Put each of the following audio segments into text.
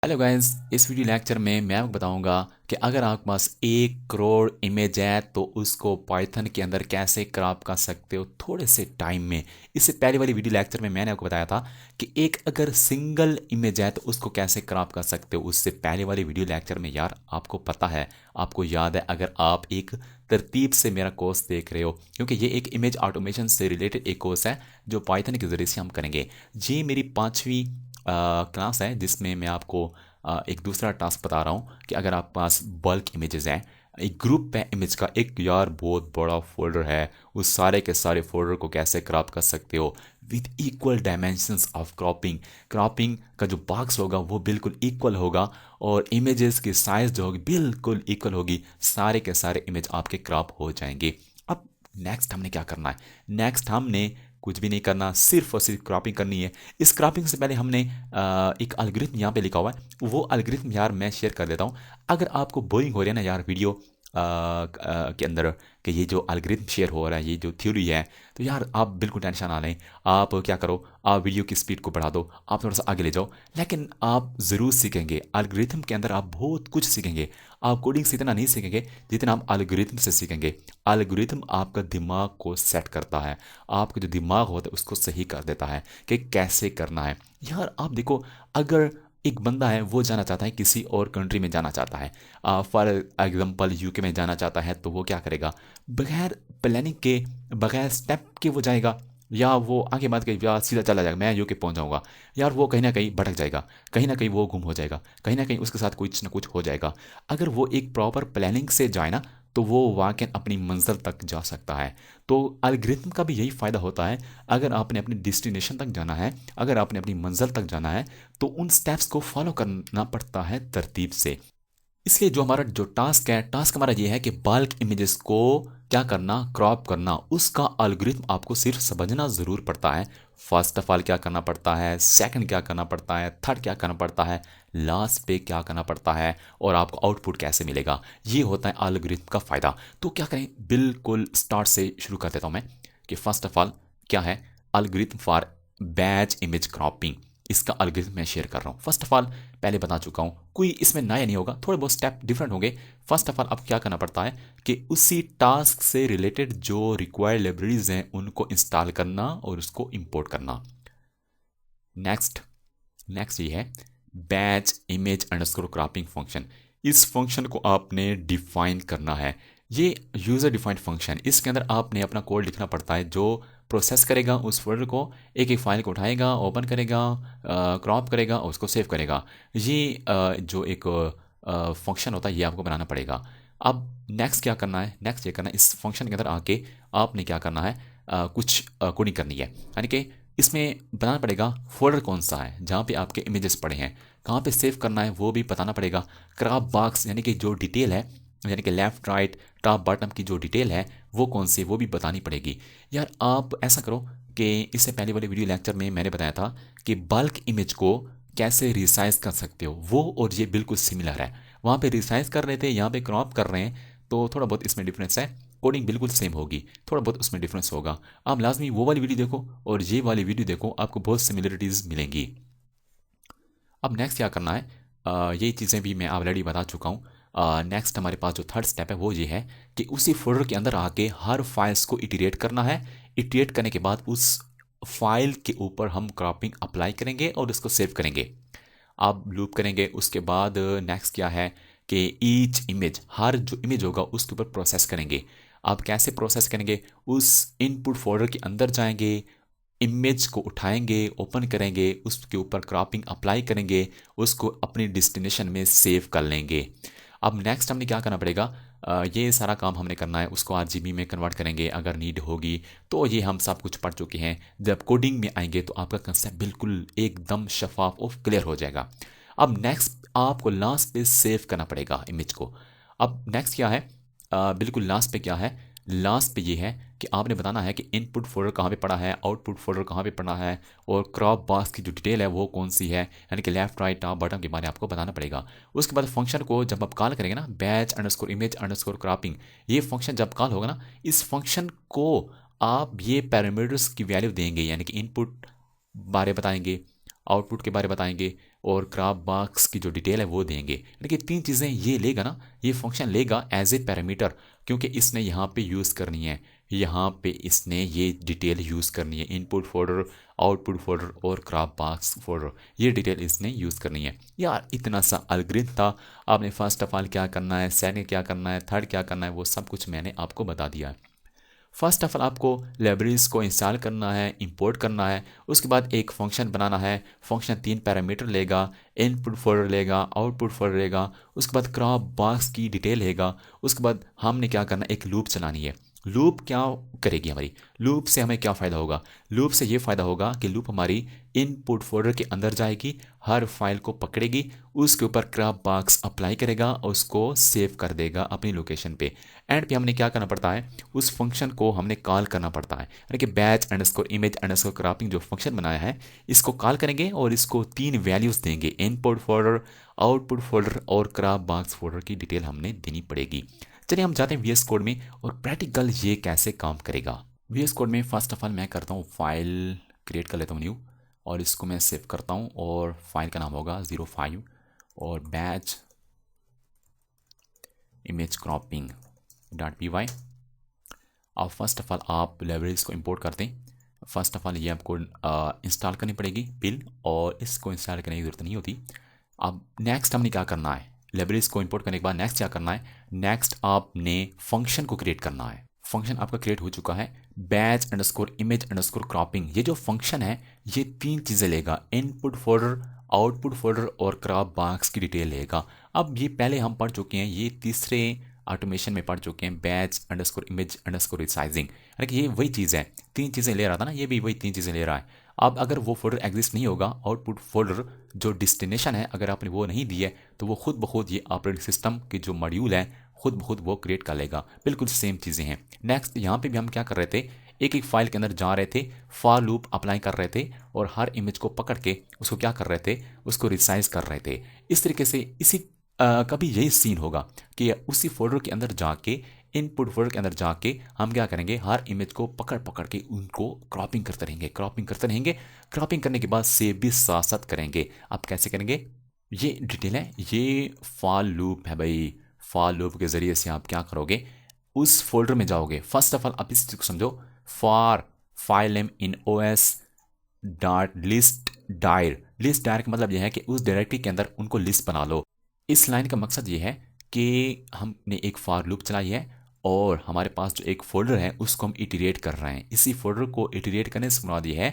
Hello guys, इस video lecture में मैं आपको बताऊंगा कि अगर आपके पास 1 करोड़ इमेज है तो उसको पाइथन के अंदर कैसे क्रॉप कर सकते हो थोड़े से टाइम में। इससे पहले वाली वीडियो लेक्चर में मैंने आपको बताया था कि एक अगर सिंगल इमेज है तो उसको कैसे क्रॉप कर सकते हो। उससे पहले वाली वीडियो लेक्चर में यार आपको पता है, आपको याद है, अगर आप एक तरतीब से मेरा कोर्स देख रहे हो, क्योंकि ये एक इमेज ऑटोमेशन से रिलेटेड एक कोर्स है जो पाइथन के ज़रिए से हम करेंगे। ये मेरी 5वीं क्लास है जिसमें मैं आपको एक दूसरा टास्क बता रहा हूँ कि अगर आपके पास बल्क इमेजेस हैं, एक ग्रुप है इमेज का, एक यार बहुत बड़ा फोल्डर है, उस सारे के सारे फोल्डर को कैसे क्रॉप कर सकते हो with equal dimensions of cropping. Cropping का जो बॉक्स होगा वो बिल्कुल इक्वल होगा और इमेजेस की साइज जो होगी बिल्कुल इक्वल होगी, सारे के सारे इमेज आपके क्रॉप हो जाएंगे। अब नेक्स्ट हमने क्या करना है? नेक्स्ट हमने कुछ भी नहीं करना, सिर्फ और सिर्फ क्रॉपिंग करनी है। इस क्रॉपिंग से पहले हमने एक अलगोरिथम यहाँ पे लिखा हुआ है, वो अलगोरिथम यार मैं शेयर कर देता हूँ। अगर आपको बोरिंग हो रही है ना यार वीडियो के अंदर कि ये जो अलगोरिथम शेयर हो रहा है, ये जो थ्योरी है, तो यार आप बिल्कुल टेंशन ना लें। आप क्या करो, आप वीडियो की स्पीड को बढ़ा दो, आप थोड़ा सा आगे ले जाओ, लेकिन आप ज़रूर सीखेंगे। अलगोरिथम के अंदर आप बहुत कुछ सीखेंगे। आप कोडिंग से इतना नहीं सीखेंगे जितना आप अलगोरिथम से सीखेंगे। अलगोरिथम आपका दिमाग को सेट करता है, आपका जो दिमाग होता है उसको सही कर देता है कि कैसे करना है। यार आप देखो, अगर एक बंदा है वो जाना चाहता है किसी और कंट्री में जाना चाहता है, फॉर एग्जांपल यूके में जाना चाहता है, तो वो क्या करेगा? बगैर प्लानिंग के, बगैर स्टेप के वो जाएगा, या वो आगे बात कही या सीधा चला जाएगा मैं यूके पहुंच जाऊंगा। यार वो कहीं ना कहीं भटक जाएगा, कहीं ना कहीं वो गुम हो जाएगा, कहीं ना कहीं उसके साथ कुछ ना कुछ हो जाएगा। अगर वो एक प्रॉपर प्लानिंग से जाए ना तो वो वाकई अपनी मंजिल तक जा सकता है। तो एल्गोरिथम का भी यही फ़ायदा होता है। अगर आपने अपनी डेस्टिनेशन तक जाना है, अगर आपने अपनी मंजिल तक जाना है, तो उन स्टेप्स को फॉलो करना पड़ता है तरतीब से। इसलिए जो हमारा जो टास्क है, टास्क हमारा ये है कि बल्क इमेजेस को क्या करना, क्रॉप करना। उसका एल्गोरिथम आपको सिर्फ समझना ज़रूर पड़ता है। फर्स्ट ऑफ ऑल क्या करना पड़ता है, सेकंड क्या करना पड़ता है, थर्ड क्या करना पड़ता है, लास्ट पे क्या करना पड़ता है, और आपको आउटपुट कैसे मिलेगा। ये होता है एल्गोरिथम का फ़ायदा। तो क्या करें, बिल्कुल स्टार्ट से शुरू कर देता हूँ मैं कि फर्स्ट ऑफ ऑल क्या है algorithm for batch image cropping. इसका एल्गोरिथम मैं शेयर कर रहा हूँ। फर्स्ट ऑफ ऑल पहले बता चुका हूँ, कोई इसमें नया नहीं होगा, थोड़े बहुत स्टेप डिफरेंट होंगे। फर्स्ट ऑफ ऑल अब क्या करना पड़ता है कि उसी टास्क से रिलेटेड जो रिक्वायर्ड लाइब्रेरीज हैं उनको इंस्टॉल करना और उसको इंपोर्ट करना। नेक्स्ट नेक्स्ट ये है batch image underscore cropping function. इस फंक्शन को आपने डिफाइन करना है। ये यूज़र डिफाइंड फंक्शन, इसके अंदर आपने अपना कोड लिखना पड़ता है जो प्रोसेस करेगा उस फोल्डर को, एक एक फाइल को उठाएगा, ओपन करेगा, क्रॉप करेगा और उसको सेव करेगा। ये जो एक फंक्शन होता है ये आपको बनाना पड़ेगा। अब नेक्स्ट क्या करना है, नेक्स्ट ये करना है, इस फंक्शन के अंदर आके आपने क्या करना है, कुछ कोडिंग करनी है। यानी कि इसमें बताना पड़ेगा फोल्डर कौन सा है जहाँ पे आपके इमेजेस पड़े हैं, कहाँ पे सेव करना है वो भी बताना पड़ेगा। क्रॉप बॉक्स यानी कि जो डिटेल है, यानी कि लेफ्ट राइट टॉप बॉटम की जो डिटेल है वो कौन सी है वो भी बतानी पड़ेगी। यार आप ऐसा करो कि इससे पहले वाले वीडियो लेक्चर में मैंने बताया था कि बल्क इमेज को कैसे रिसाइज कर सकते हो, वो और ये बिल्कुल सिमिलर है। वहाँ पे रिसाइज कर रहे थे, यहाँ पे क्रॉप कर रहे हैं, तो थोड़ा बहुत इसमें डिफरेंस है। कोडिंग बिल्कुल सेम होगी, थोड़ा बहुत उसमें डिफरेंस होगा। आप लाजमी वो वाली वीडियो देखो और ये वाली वीडियो देखो, आपको बहुत सिमिलरिटीज़ मिलेंगी। अब नेक्स्ट क्या करना है, ये चीज़ें भी मैं ऑलरेडी बता चुका हूँ। नेक्स्ट हमारे पास जो थर्ड स्टेप है वो ये है कि उसी फोल्डर के अंदर आके हर फाइल्स को इटीरेट करना है। इटीरेट करने के बाद उस फाइल के ऊपर हम क्रॉपिंग अप्लाई करेंगे और उसको सेव करेंगे। आप लूप करेंगे, उसके बाद नेक्स्ट क्या है कि ईच इमेज, हर जो इमेज होगा उसके ऊपर प्रोसेस करेंगे। आप कैसे प्रोसेस करेंगे, उस इनपुट फोल्डर के अंदर जाएंगे, इमेज को उठाएंगे, ओपन करेंगे, उसके ऊपर क्रॉपिंग अप्लाई करेंगे, उसको अपनी डेस्टिनेशन में सेव कर लेंगे। अब नेक्स्ट हमने क्या करना पड़ेगा, ये सारा काम हमने करना है, उसको आरजीबी में कन्वर्ट करेंगे अगर नीड होगी। तो ये हम सब कुछ पढ़ चुके हैं। जब कोडिंग में आएंगे तो आपका कंसेप्ट बिल्कुल एकदम शफाफ और क्लियर हो जाएगा। अब नेक्स्ट आपको लास्ट पे सेव करना पड़ेगा इमेज को। अब नेक्स्ट क्या है, बिल्कुल लास्ट पे क्या है, लास्ट पे ये है कि आपने बताना है कि इनपुट फोल्डर कहाँ पे पड़ा है, आउटपुट फोल्डर कहाँ पे पड़ा है, और क्रॉप बॉक्स की जो डिटेल है वो कौन सी है, यानी कि लेफ्ट राइट टॉप बटन के बारे में आपको बताना पड़ेगा। उसके बाद फंक्शन को जब आप कॉल करेंगे ना, batch underscore image underscore cropping, ये फंक्शन जब कॉल होगा ना, इस फंक्शन को आप ये पैरामीटर्स की वैल्यू देंगे, यानी कि इनपुट बारे बताएंगे, आउटपुट के बारे में बताएंगे और क्राप बॉक्स की जो डिटेल है वो देंगे। यानी कि 3 चीज़ें ये लेगा ना, ये फंक्शन लेगा एज ए पैरामीटर, क्योंकि इसने यहाँ पे यूज़ करनी है, यहाँ पे इसने ये डिटेल यूज़ करनी है, इनपुट फोल्डर, आउटपुट फोल्डर और क्राप बॉक्स फोल्डर, ये डिटेल इसने यूज़ करनी है। यार इतना सा अलगोरिथम था, आपने फर्स्ट ऑफ ऑल क्या करना है, सेकंड क्या करना है, थर्ड क्या करना है, वो सब कुछ मैंने आपको बता दिया है। फर्स्ट ऑफ ऑल आपको लाइब्रेरीज को इंस्टॉल करना है, इंपोर्ट करना है, उसके बाद एक फंक्शन बनाना है। फंक्शन 3 पैरामीटर लेगा, इनपुट फोल्डर लेगा, आउटपुट फोल्डर लेगा, उसके बाद क्रॉप बॉक्स की डिटेल लेगा। उसके बाद हमने क्या करना है, एक लूप चलानी है। लूप क्या करेगी हमारी, लूप से हमें क्या फ़ायदा होगा, लूप से ये फ़ायदा होगा कि लूप हमारी इनपुट फोल्डर के अंदर जाएगी, हर फाइल को पकड़ेगी, उसके ऊपर क्रॉप बॉक्स अप्लाई करेगा और उसको सेव कर देगा अपनी लोकेशन पे। एंड पे हमने क्या करना पड़ता है, उस फंक्शन को हमने कॉल करना पड़ता है, यानी कि batch underscore image underscore cropping जो फंक्शन बनाया है इसको कॉल करेंगे और इसको 3 वैल्यूज़ देंगे, इनपुट फोल्डर, आउटपुट फोल्डर और क्रॉप बॉक्स फोल्डर की डिटेल हमने देनी पड़ेगी। चलिए हम जाते हैं वीएस कोड में और प्रैक्टिकल ये कैसे काम करेगा। वीएस कोड में फर्स्ट ऑफ ऑल मैं करता हूँ, फाइल क्रिएट कर लेता हूँ न्यू, और इसको मैं सेव करता हूँ और फाइल का नाम होगा 05 और बैच इमेज क्रॉपिंग .py। अब फर्स्ट ऑफ ऑल आप लाइब्रेरीज को इंपोर्ट करते हैं। फर्स्ट ऑफ ऑल ये आपको इंस्टॉल करनी पड़ेगी पिल, और इसको इंस्टॉल करने की ज़रूरत नहीं होती। अब नेक्स्ट हमने क्या करना है, लाइब्रेरीज को इंपोर्ट करने के बाद नेक्स्ट क्या करना है, नेक्स्ट आपने फंक्शन को क्रिएट करना है। फंक्शन आपका क्रिएट हो चुका है, batch underscore image underscore cropping. ये जो फंक्शन है ये 3 चीज़ें लेगा, इनपुट फोल्डर, आउटपुट फोल्डर और क्रॉप बॉक्स की डिटेल लेगा। अब ये पहले हम पढ़ चुके हैं, ये तीसरे ऑटोमेशन में पढ़ चुके हैं, batch underscore image underscore resizing, यानी कि ये वही चीज़ है, 3 चीज़ें ले रहा था ना, ये भी वही 3 चीज़ें ले रहा है। अब अगर वो फोल्डर एग्जिस्ट नहीं होगा, आउटपुट फोल्डर जो डेस्टिनेशन है अगर आपने वो नहीं दी है, तो वो खुद ब खुद ये ऑपरेटिंग सिस्टम की जो मॉड्यूल है खुद ब खुद वो क्रिएट कर लेगा। बिल्कुल सेम चीज़ें हैं। नेक्स्ट यहाँ पे भी हम क्या कर रहे थे, एक एक फाइल के अंदर जा रहे थे, फॉर लूप अप्लाई कर रहे थे और हर इमेज को पकड़ के उसको क्या कर रहे थे, उसको रिसाइज कर रहे थे। इस तरीके से इसी कभी यही सीन होगा कि उसी फोल्डर के अंदर जाके, इनपुट फोल्डर के अंदर जाके हम क्या करेंगे, हर इमेज को पकड़ पकड़ के उनको क्रॉपिंग करते रहेंगे, क्रॉपिंग करते रहेंगे। क्रॉपिंग करने के बाद सेव भी साथ साथ करेंगे। आप कैसे करेंगे, ये डिटेल है, ये फॉर लूप है भाई। फॉर लूप के ज़रिए से आप क्या करोगे, उस फोल्डर में जाओगे। फर्स्ट ऑफ ऑल आप इस चीज़ को समझो, for file name in OS dot list dir. List dir का मतलब यह है कि उस डायरेक्टरी के अंदर उनको लिस्ट बना लो। इस लाइन का मकसद ये है कि हमने एक फॉर लूप चलाई है और हमारे पास जो एक फोल्डर है उसको हम इटरेट कर रहे हैं। इसी फोल्डर को इटरेट करने से मुराद ये है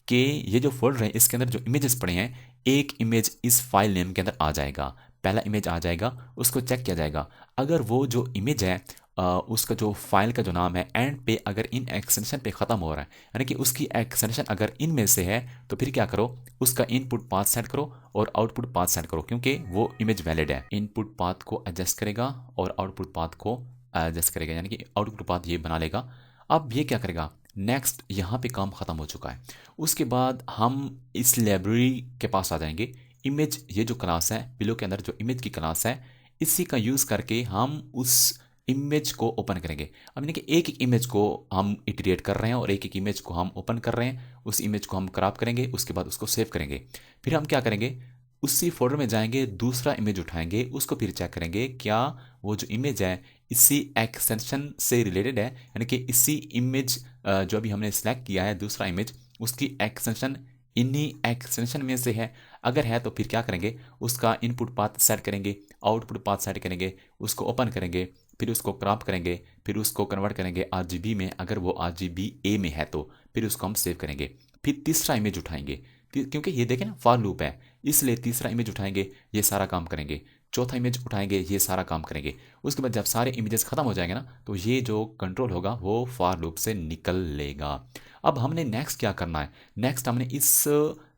कि ये जो फोल्डर है इसके अंदर जो इमेजेस पड़े हैं, एक इमेज इस फाइल नेम के अंदर आ जाएगा, पहला इमेज आ जाएगा, उसको चेक किया जाएगा। अगर वो जो इमेज है उसका जो फाइल का जो नाम है एंड पे अगर इन एक्सटेंशन पे ख़त्म हो रहा है, यानी कि उसकी एक्सटेंशन अगर इन में से है, तो फिर क्या करो, उसका इनपुट पाथ सेट करो और आउटपुट पाथ सेट करो, क्योंकि वो इमेज वैलिड है। इनपुट पाथ को एडजस्ट करेगा और आउटपुट पाथ को एडजस्ट करेगा, यानी कि आउटपुट पाथ ये बना लेगा। अब ये क्या करेगा, नेक्स्ट यहाँ पे काम ख़त्म हो चुका है। उसके बाद हम इस लाइब्रेरी के पास आ जाएंगे। इमेज, ये जो क्लास है पिलो के अंदर जो इमेज की क्लास है, इसी का यूज़ करके हम उस इमेज को ओपन करेंगे। अब यानी कि एक एक इमेज को हम इटरेट कर रहे हैं और एक एक इमेज को हम ओपन कर रहे हैं। उस इमेज को हम क्रॉप करेंगे, उसके बाद उसको सेव करेंगे। फिर हम क्या करेंगे, उसी फोल्डर में जाएंगे, दूसरा इमेज उठाएंगे, उसको फिर चेक करेंगे क्या वो जो इमेज है इसी एक्सटेंशन से रिलेटेड है, यानी कि इसी इमेज जो अभी हमने सेलेक्ट किया है दूसरा इमेज, उसकी एक्सटेंशन इन्हीं एक्सटेंशन में से है। अगर है तो फिर क्या करेंगे, उसका इनपुट पाथ सेट करेंगे, आउटपुट पाथ सेट करेंगे, उसको ओपन करेंगे, फिर उसको क्रॉप करेंगे, फिर उसको कन्वर्ट करेंगे RGB में, अगर वो RGBA में है तो फिर उसको हम सेव करेंगे। फिर तीसरा इमेज उठाएंगे, क्योंकि ये देखें ना फॉर लूप है, इसलिए तीसरा इमेज उठाएंगे, ये सारा काम करेंगे। चौथा इमेज उठाएंगे, ये सारा काम करेंगे। उसके बाद जब सारे इमेजेस ख़त्म हो जाएंगे ना, तो ये जो कंट्रोल होगा वो फॉर लूप से निकल लेगा। अब हमने नेक्स्ट क्या करना है, नेक्स्ट हमने इस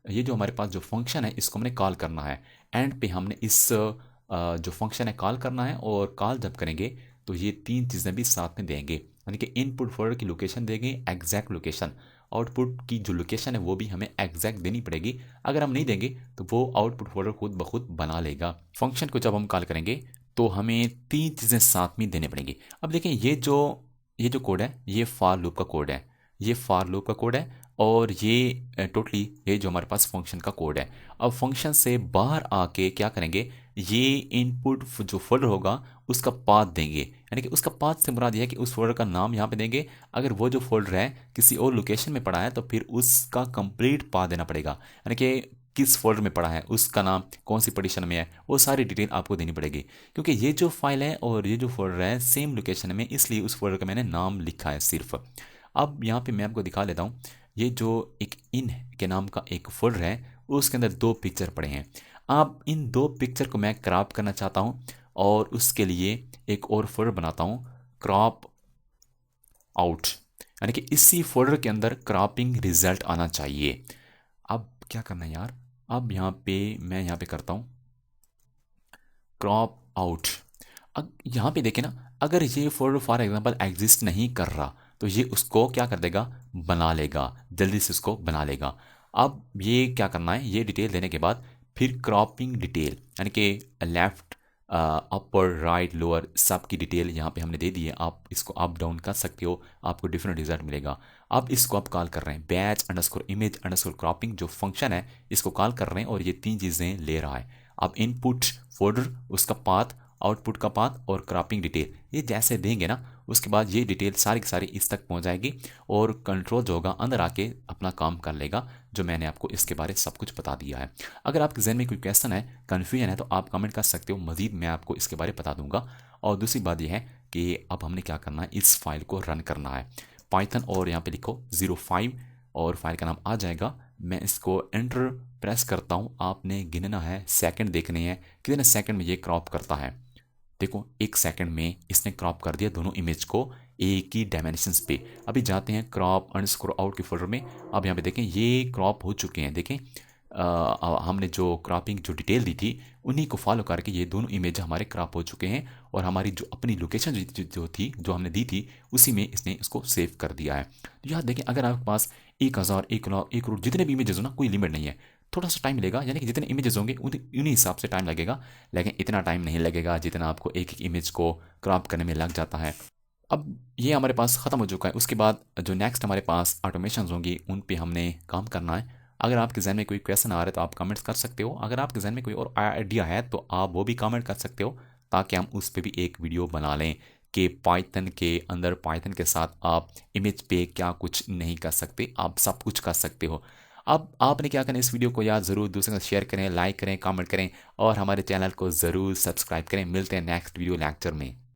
ये जो हमारे पास जो फंक्शन है इसको हमने कॉल करना है। एंड पे हमने इस जो फंक्शन है कॉल करना है, और कॉल जब करेंगे तो ये 3 चीज़ें भी साथ में देंगे, यानी कि इनपुट फोल्डर की लोकेशन देंगे, एग्जैक्ट लोकेशन, आउटपुट की जो लोकेशन है वो भी हमें एग्जैक्ट देनी पड़ेगी। अगर हम नहीं देंगे तो वो आउटपुट फोल्डर खुद ब खुद बना लेगा। फंक्शन को जब हम कॉल करेंगे तो हमें 3 चीज़ें साथ में देने पड़ेंगी। अब देखें, ये जो कोड है ये फॉर लूप का कोड है। ये फॉर लूप का कोड है और ये टोटली ये जो हमारे पास फंक्शन का कोड है। अब फंक्शन से बाहर आके क्या करेंगे, ये इनपुट जो फोल्डर होगा उसका पाथ देंगे, यानी कि उसका पाथ से मुराद यह है कि उस फोल्डर का नाम यहाँ पे देंगे। अगर वो जो फोल्डर है किसी और लोकेशन में पड़ा है तो फिर उसका कंप्लीट पाथ देना पड़ेगा, यानी कि किस फोल्डर में पड़ा है, उसका नाम कौन सी पोजीशन में है, वो सारी डिटेल आपको देनी पड़ेगी। क्योंकि ये जो फाइल है और ये जो फोल्डर है सेम लोकेशन में, इसलिए उस फोल्डर का मैंने नाम लिखा है सिर्फ। अब यहाँ पे मैं आपको दिखा लेता हूँ, ये जो एक इन के नाम का एक फोल्डर है उसके अंदर 2 पिक्चर पड़े हैं। अब इन 2 पिक्चर को मैं क्रॉप करना चाहता हूँ और उसके लिए एक और फोल्डर बनाता हूँ, क्रॉप आउट, यानी कि इसी फोल्डर के अंदर क्रॉपिंग रिजल्ट आना चाहिए। अब क्या करना है यार, अब यहाँ पे मैं यहाँ पे करता हूँ क्रॉप आउट। अब यहाँ पे देखें ना, अगर ये फोल्डर फॉर एग्जांपल एग्जिस्ट नहीं कर रहा तो ये उसको क्या कर देगा, बना लेगा, जल्दी से उसको बना लेगा। अब ये क्या करना है, ये डिटेल देने के बाद फिर क्रॉपिंग डिटेल, यानी कि लेफ्ट अपर राइट लोअर सब की डिटेल यहाँ पे हमने दे दी है। आप इसको अप डाउन कर सकते हो, आपको डिफरेंट रिजल्ट मिलेगा। अब इसको आप कॉल कर रहे हैं batch underscore image underscore cropping, जो फंक्शन है इसको कॉल कर रहे हैं और ये 3 चीज़ें ले रहा है। अब इनपुट फोल्डर, उसका पाथ, आउटपुट का पाथ और क्रॉपिंग डिटेल, ये जैसे देंगे ना उसके बाद ये डिटेल सारी की सारी इस तक पहुंच जाएगी और कंट्रोल जो होगा अंदर आके अपना काम कर लेगा, जो मैंने आपको इसके बारे में सब कुछ बता दिया है। अगर आपके जहन में कोई क्वेश्चन है, कन्फ्यूजन है, तो आप कमेंट कर सकते हो, मजीद मैं आपको इसके बारे में बता दूंगा। और दूसरी बात यह है कि अब हमने क्या करना है, इस फाइल को रन करना है पाइथन, और यहाँ पे लिखो 05 और फाइल का नाम आ जाएगा। मैं इसको एंटर प्रेस करता हूँ, आपने गिनना है, सेकंड देखने हैं कितने सेकंड में ये क्रॉप करता है। देखो 1 सेकंड में इसने क्रॉप कर दिया दोनों इमेज को एक ही डायमेंशंस पे। अभी जाते हैं क्रॉप अंडरस्कोर आउट के फोल्डर में। अब यहाँ पे देखें ये क्रॉप हो चुके हैं, देखें हमने जो क्रॉपिंग जो डिटेल दी थी उन्हीं को फॉलो करके ये दोनों इमेज हमारे क्रॉप हो चुके हैं और हमारी जो अपनी लोकेशन जो थी जो हमने दी थी उसी में इसने इसको सेव कर दिया है। तो यहाँ देखें, अगर आपके पास 1000 1 लाख 1 करोड़ जितने भी इमेजेस हो ना, कोई लिमिट नहीं है, थोड़ा सा टाइम लेगा, यानी कि जितने इमेजेस होंगे उन्हीं हिसाब से टाइम लगेगा, लेकिन इतना टाइम नहीं लगेगा जितना आपको एक एक इमेज को क्रॉप करने में लग जाता है। अब ये हमारे पास ख़त्म हो चुका है। उसके बाद जो नेक्स्ट हमारे पास ऑटोमेशंस होंगी उन पे हमने काम करना है। अगर आपके जहन में कोई क्वेश्चन आ रहा है तो आप कमेंट्स कर सकते हो, अगर आपके जहन में कोई और आइडिया है तो आप वो भी कमेंट कर सकते हो, ताकि हम उस पर भी एक वीडियो बना लें कि पाइथन के अंदर पाइथन के साथ आप इमेज पे क्या कुछ नहीं कर सकते, आप सब कुछ कर सकते हो। अब आपने क्या करना है, इस वीडियो को यार ज़रूर दूसरों के साथ शेयर करें, लाइक करें, कमेंट करें और हमारे चैनल को ज़रूर सब्सक्राइब करें। मिलते हैं नेक्स्ट वीडियो लेक्चर में।